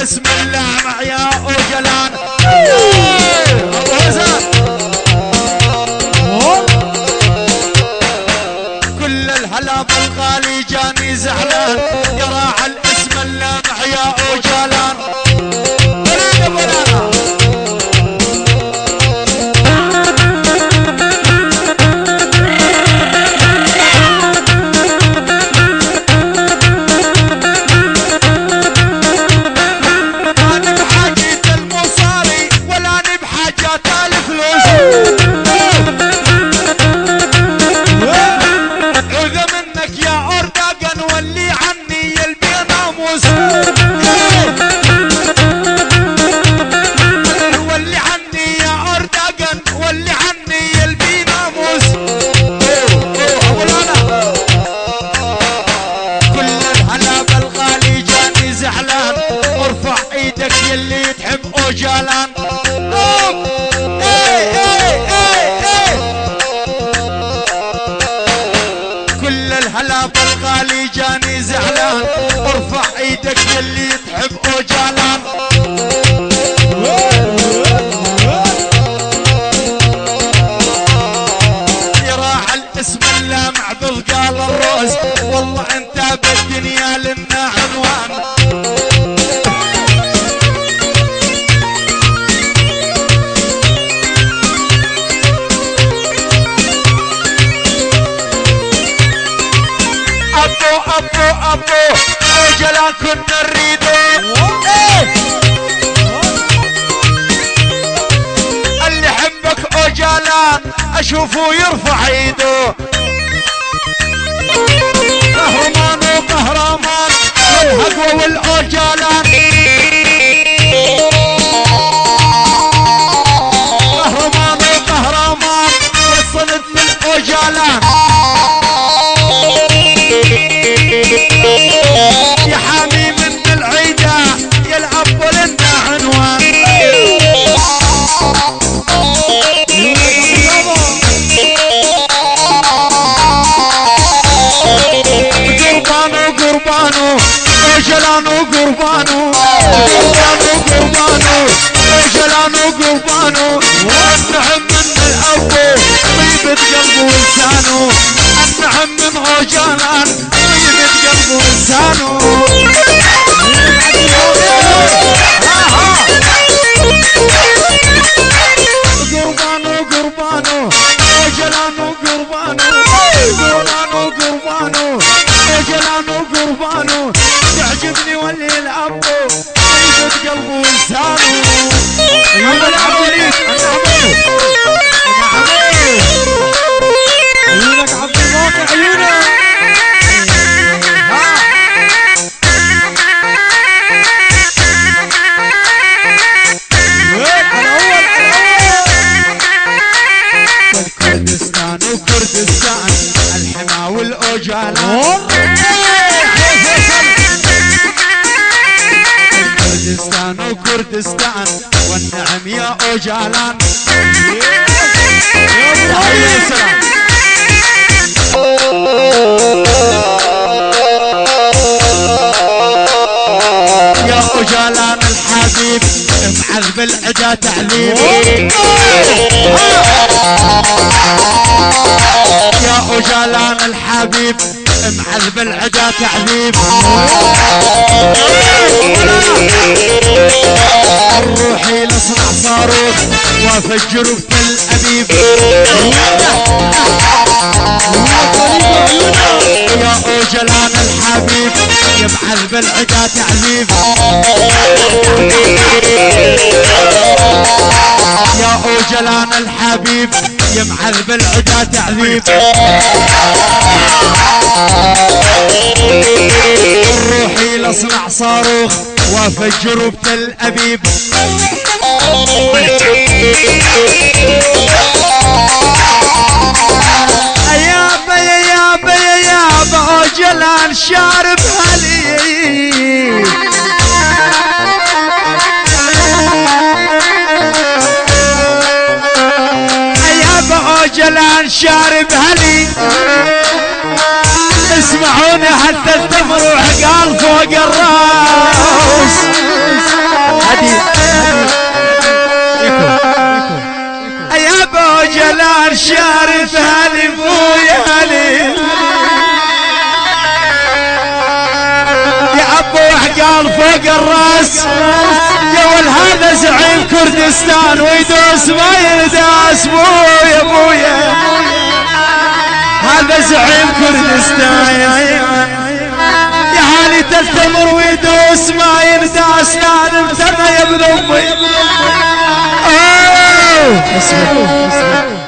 الاسم اللامع يا اوجلان. كل الهلا بالغالي جاني زعلان يا راعى الاسم اللامع يا اوجلان. يلي تحب اوجلان كل الهلا بالغالي جاني زعلان. ارفع ايدك يلي تحب اوجلان. يراعى الاسم اللامع بثقال الروز والله انت بالدنيا لنا عنوان. ابو اوجلان كنا نريده اللي يحبك اوجلان اشوفه يرفع ايده. قهرمان وقهرمان والهقوى والاوجلان. قهرمان وقهرمان والصند للاوجلان. يا حامي من العيدة يلعب ولنا عنوان. قربانو قربانو اوجلانو قربانو. قربانو قربانو اوجلانو قربانو. النعم من الابو طيبة قلبه ولسانه. النعم من اوجلان طيبة قلبه ولسانه. قربانو قربانو اوجلانو قربانو. قربانو قربانو اوجلانو قربانو. تعجبني ولي الابو طيبة قلبه ولسانه. ايوه العبيد عيونك عبد الواقع عيونك. كردستان وكردستان الحما والاوجلان. كردستان وكردستان والنعم يا اوجلان. يا اوجلان الحبيب معذب العدا تعليم. يا اوجلان الحبيب معذب العدا تعذيب. الروحي لصنع صاروخ وافجر بتل ابيب. يا اوجلان الحبيب يبعث بالعدا تعذيب. يا اوجلان الحبيب يبعث بالعدا تعذيب. الروحي لصنع صاروخ وافجر بتل ابيب. يابا يابا يابا اوجلان شارب هلي. يابا اوجلان شارب هلي. اسمعوني حتى التمر وعقال فوق الراس. يا ابو جلال شارف هالي بويا هالي يا ابو عقال فوق الراس. يا ول هذا زعيم كردستان ويدوس ما يداس بويا بويا. هذا زعيم كردستان يا هالي تلتمر ويدوس ما ينداس. لا نمتنى يا ابن امي. اسمع